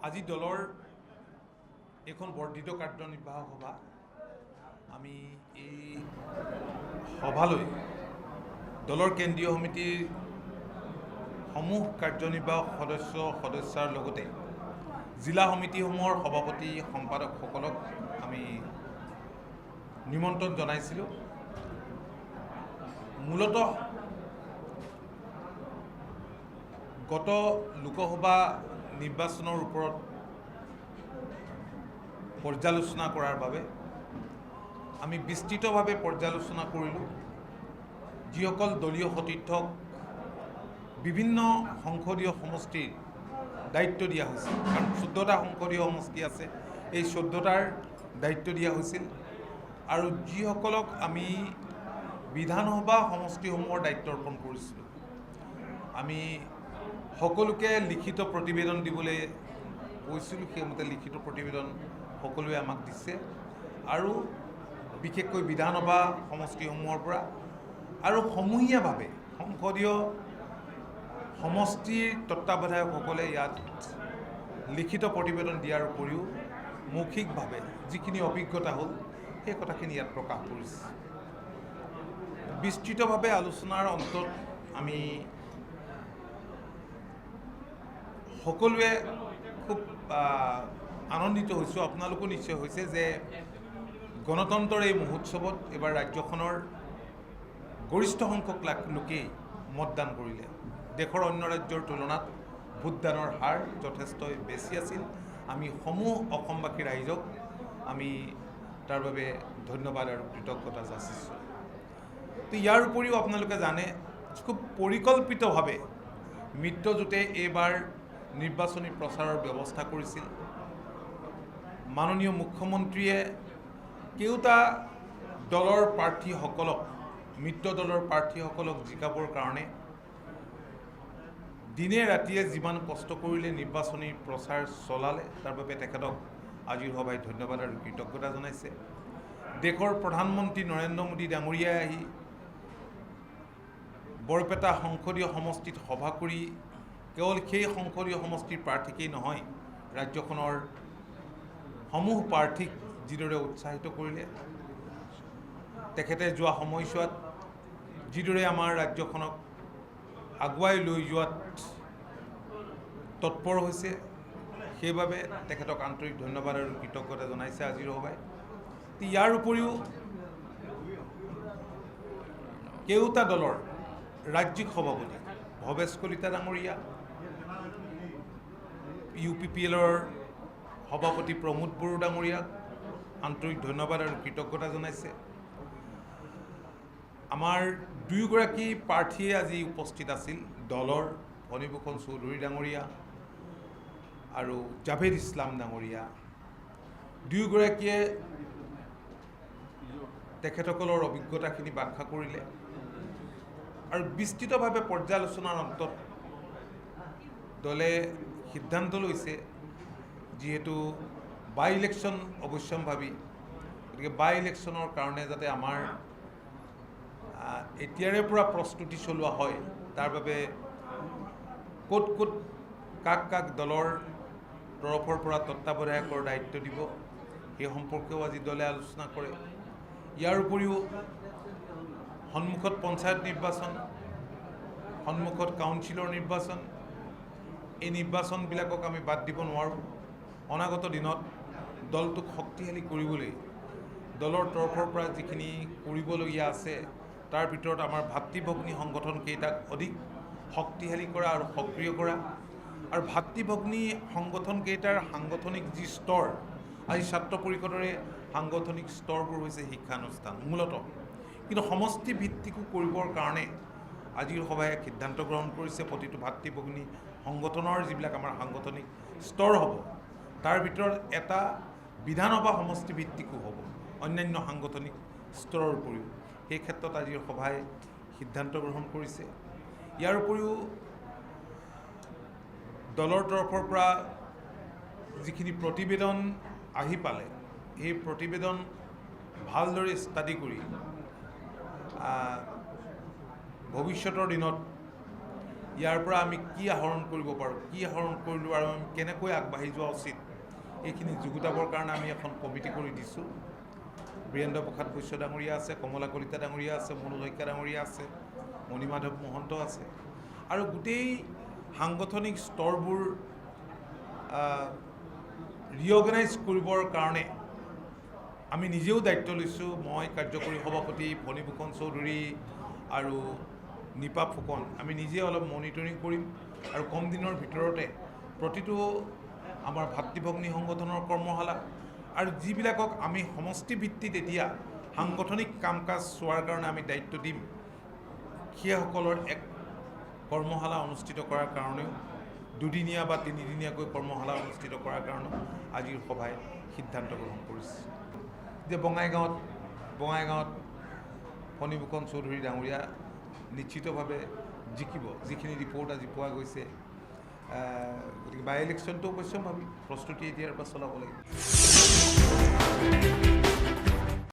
আজি দলৰ এখন বৰ্ধিত কাৰ্যনিৰ্বাহক সভা আমি এই সভালৈ দলৰ কেন্দ্ৰীয় সমিতিৰ সমূহ কাৰ্যনিৰ্বাহক সদস্যৰ লগতে জিলা সমিতিসমূহৰ সভাপতি সম্পাদকসকলক আমি নিমন্ত্ৰণ জনাইছিলোঁ। মূলতঃ গত লোকসভা নিৰ্বাচনৰ ওপৰত পৰ্যালোচনা কৰাৰ বাবে আমি বিস্তৃতভাৱে পৰ্যালোচনা কৰিলোঁ। যিসকল দলীয় সতীৰ্থক বিভিন্ন সংসদীয় সমষ্টিৰ দায়িত্ব দিয়া হৈছিল, কাৰণ 14টা সংসদীয় সমষ্টি আছে, এই 14টাৰ দায়িত্ব দিয়া হৈছিল, আৰু যিসকলক আমি বিধানসভা সমষ্টিসমূহৰ দায়িত্ব অৰ্পণ কৰিছিলোঁ, আমি সকলোকে লিখিত প্ৰতিবেদন দিবলৈ কৈছিলোঁ। সেইমতে লিখিত প্ৰতিবেদন সকলোৱে আমাক দিছে, আৰু বিশেষকৈ বিধানসভা সমষ্টিসমূহৰ পৰা আৰু সমূহীয়াভাৱে সংসদীয় সমষ্টিৰ তত্ত্বাৱধায়কসকলে ইয়াত লিখিত প্ৰতিবেদন দিয়াৰ উপৰিও মৌখিকভাৱে যিখিনি অভিজ্ঞতা হ'ল সেই কথাখিনি ইয়াত প্ৰকাশ কৰিছে। বিস্তৃতভাৱে আলোচনাৰ অন্তত আমি সকলোৱে খুব আনন্দিত হৈছোঁ, আপোনালোকো নিশ্চয় হৈছে, যে গণতন্ত্ৰৰ এই মহোৎসৱত এইবাৰ ৰাজ্যখনৰ গৰিষ্ঠ সংখ্যক লোকেই মতদান কৰিলে। দেশৰ অন্য ৰাজ্যৰ তুলনাত ভোটদানৰ হাৰ যথেষ্ট বেছি আছিল। আমি সমূহ অসমবাসী ৰাইজক আমি তাৰ বাবে ধন্যবাদ আৰু কৃতজ্ঞতা যাচিছোঁ। তো ইয়াৰ উপৰিও আপোনালোকে জানে, খুব পৰিকল্পিতভাৱে মিত্ৰজোঁটে এইবাৰ নিৰ্বাচনী প্ৰচাৰৰ ব্যৱস্থা কৰিছিল। মাননীয় মুখ্যমন্ত্ৰীয়ে কেওটা দলৰ প্ৰাৰ্থীসকলক, মিত্ৰ দলৰ প্ৰাৰ্থীসকলক জিকাবৰ কাৰণে দিনে ৰাতিয়ে যিমান কষ্ট কৰিলে, নিৰ্বাচনী প্ৰচাৰ চলালে, তাৰ বাবে তেখেতক আজিৰ সভাই ধন্যবাদ আৰু কৃতজ্ঞতা জনাইছে। দেশৰ প্ৰধানমন্ত্ৰী নৰেন্দ্ৰ মোদী ডাঙৰীয়াই আহি বৰপেটা সংসদীয় সমষ্টিত সভা কৰি কেৱল সেই সংসদীয় সমষ্টিৰ প্ৰাৰ্থীকেই নহয়, ৰাজ্যখনৰ সমূহ প্ৰাৰ্থীক যিদৰে উৎসাহিত কৰিলে, তেখেতে যোৱা সময়ছোৱাত যিদৰে আমাৰ ৰাজ্যখনক আগুৱাই লৈ যোৱাত তৎপৰ হৈছে, সেইবাবে তেখেতক আন্তৰিক ধন্যবাদ আৰু কৃতজ্ঞতা জনাইছে আজিৰ সভাই। ইয়াৰ উপৰিও কেওটা দলৰ ৰাজ্যিক সভাপতি ভৱেশ কলিতা ডাঙৰীয়া, UPPLৰ সভাপতি প্ৰমোদ বড়ো ডাঙৰীয়াক আন্তৰিক ধন্যবাদ আৰু কৃতজ্ঞতা জনাইছে। আমাৰ দুয়োগৰাকী প্ৰাৰ্থীয়ে আজি উপস্থিত আছিল, দলৰ ফণীভূষণ চৌধুৰী ডাঙৰীয়া আৰু জাভেদ ইছলাম ডাঙৰীয়া। দুয়োগৰাকীয়ে তেখেতসকলৰ অভিজ্ঞতাখিনি ব্যাখ্যা কৰিলে, আৰু বিস্তৃতভাৱে পৰ্যালোচনাৰ অন্তত দলে সিদ্ধান্ত লৈছে, যিহেতু বাই ইলেকশ্যন অৱশ্যম্ভাৱী, গতিকে বাই ইলেকশ্যনৰ কাৰণে যাতে আমাৰ এতিয়াৰে পৰা প্ৰস্তুতি চলোৱা হয়, তাৰ বাবে ক'ত ক'ত কাক কাক দলৰ তৰফৰ পৰা তত্ত্বাৱধায়কৰ দায়িত্ব দিব, সেই সম্পৰ্কেও আজি দলে আলোচনা কৰে। ইয়াৰ উপৰিও সন্মুখত পঞ্চায়ত নিৰ্বাচন, সন্মুখত কাউন্সিলৰ নিৰ্বাচন, এই নিৰ্বাচনবিলাকক আমি বাদ দিব নোৱাৰোঁ। অনাগত দিনত দলটোক শক্তিশালী কৰিবলৈ দলৰ তৰফৰ পৰা যিখিনি কৰিবলগীয়া আছে, তাৰ ভিতৰত আমাৰ ভাতৃ ভগ্নী সংগঠনকেইটাক অধিক শক্তিশালী কৰা আৰু সক্ৰিয় কৰা, আৰু ভাতৃ ভগ্নী সংগঠনকেইটাৰ সাংগঠনিক যি স্তৰ, আজি ছাত্ৰ পৰিষদৰে সাংগঠনিক স্তৰবোৰ হৈছে শিক্ষানুষ্ঠান মূলতঃ, কিন্তু সমষ্টি ভিত্তিকো কৰিবৰ কাৰণে আজিৰ সভাই সিদ্ধান্ত গ্ৰহণ কৰিছে। প্ৰতিটো ভাতৃ ভগ্নী সংগঠনৰ যিবিলাক আমাৰ সাংগঠনিক স্তৰ হ'ব, তাৰ ভিতৰত এটা বিধানসভা সমষ্টি ভিত্তিকো হ'ব, অন্যান্য সাংগঠনিক স্তৰৰ উপৰিও। সেই ক্ষেত্ৰত আজিৰ সভাই সিদ্ধান্ত গ্ৰহণ কৰিছে। ইয়াৰ উপৰিও দলৰ তৰফৰ পৰা যিখিনি প্ৰতিবেদন আহি পালে, সেই প্ৰতিবেদন ভালদৰে ষ্টাডি কৰি ভৱিষ্যতৰ দিনত ইয়াৰ পৰা আমি কি আহৰণ কৰিব পাৰোঁ, কি আহৰণ কৰিলোঁ আৰু আমি কেনেকৈ আগবাঢ়ি যোৱা উচিত, এইখিনি যুগুতাবৰ কাৰণে আমি এখন কমিটি কৰি দিছোঁ। বীৰেন্দ্ৰ প্ৰসাদ বৈশ্য ডাঙৰীয়া আছে, কমলা কলিতা ডাঙৰীয়া আছে, মনোজ শইকীয়া ডাঙৰীয়া আছে, মণিমাধৱ মহন্ত আছে, আৰু গোটেই সাংগঠনিক স্তৰবোৰ ৰিঅৰ্গেনাইজ কৰিবৰ কাৰণে আমি নিজেও দায়িত্ব লৈছোঁ। মই কাৰ্যকৰী সভাপতি ফণীভূষণ চৌধুৰী আৰু নিপা ফুকন আমি নিজে অলপ মনিটৰিং কৰিম আৰু কম দিনৰ ভিতৰতে প্ৰতিটো আমাৰ ভাতৃভগ্নী সংগঠনৰ কৰ্মশালা আৰু যিবিলাকক আমি সমষ্টি ভিত্তিত এতিয়া সাংগঠনিক কাম কাজ চোৱাৰ কাৰণে আমি দায়িত্ব দিম, সেইসকলৰ এক কৰ্মশালা অনুষ্ঠিত কৰাৰ কাৰণেও দুদিনীয়া বা তিনিদিনীয়াকৈ কৰ্মশালা অনুষ্ঠিত কৰাৰ কাৰণেও আজিৰ সভাই সিদ্ধান্ত গ্ৰহণ কৰিছে যে বঙাইগাঁৱত ফণীভূষণ চৌধুৰী ডাঙৰীয়া নিশ্চিতভাৱে জিকিব, যিখিনি ৰিপৰ্ট আজি পোৱা গৈছে। গতিকে বাই ইলেকশ্যনটো অৱশ্যে আমি প্ৰস্তুতি এতিয়াৰ পৰা চলাব লাগিব।